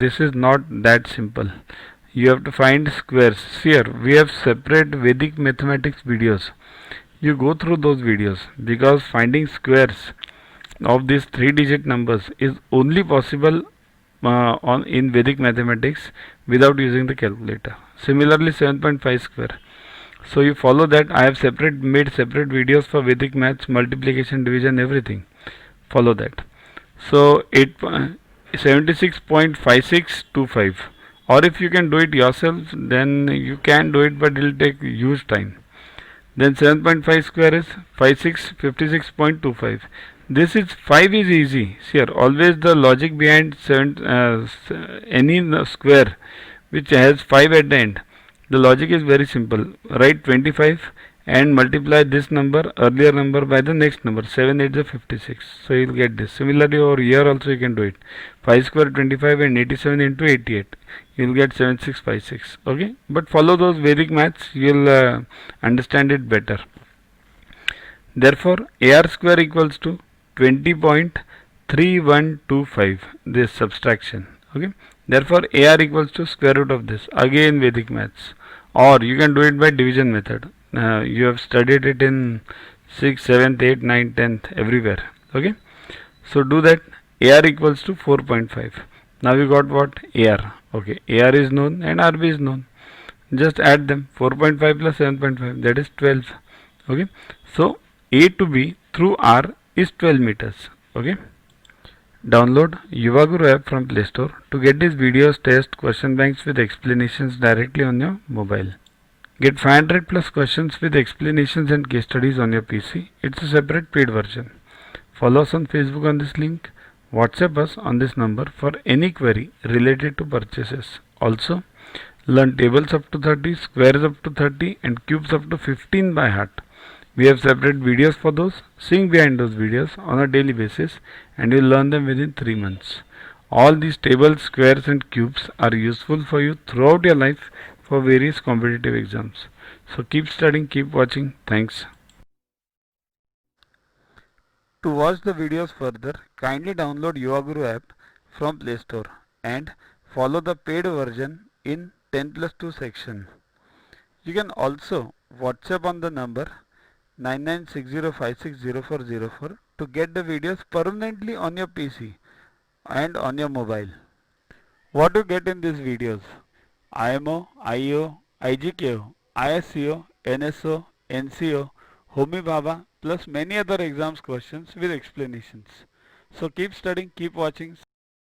This is not that simple. You have to find squares. Here we have separate Vedic mathematics videos. You go through those videos because finding squares of these 3-digit numbers is only possible on in Vedic mathematics without using the calculator. Similarly, 7.5 square. So you follow that. I have made separate videos for Vedic maths, multiplication, division, everything. Follow that. So 76.5625, or if you can do it yourself, then you can do it, but it will take huge time. Then 7.5 square is 56.25. This is 5 is easy. Here always the logic behind any square which has 5 at the end, the logic is very simple. Write 25 and multiply this number, earlier number, by the next number. 7 8 is 56. So you will get this. Similarly over here also you can do it. 5 square 25 and 87 into 88. You will get 7656. Okay. But follow those Vedic maths. You will understand it better. Therefore AR square equals to 20.3125. This subtraction. Okay. Therefore AR equals to square root of this. Again Vedic maths. Or you can do it by division method. You have studied it in 6th, 7th, 8th, 9th, 10th, everywhere. Okay. So do that. AR equals to 4.5. Now we got what? AR. Okay. AR is known and RB is known. Just add them. 4.5 plus 7.5, that is 12. Okay. So A to B through R is 12 meters. Okay. Download Yuvaguru app from Play Store to get these videos, tests, question banks with explanations directly on your mobile. Get 500 plus questions with explanations and case studies on your PC. It's a separate paid version. Follow us on Facebook on this link. WhatsApp us on this number for any query related to purchases. Also, learn tables up to 30, squares up to 30 and cubes up to 15 by heart. We have separate videos for those. Sing behind those videos on a daily basis and you'll learn them within 3 months. All these tables, squares and cubes are useful for you throughout your life for various competitive exams. So keep studying, keep watching. Thanks. To watch the videos further, kindly download Yuvaguru app from Play Store and follow the paid version in 10+2 section. You can also WhatsApp on the number 9960560404 to get the videos permanently on your PC and on your mobile. What you get in these videos? IMO, IO, IGKO, ISCO, NSO, NCO, Homi Bhabha plus many other exams questions with explanations. So keep studying, keep watching.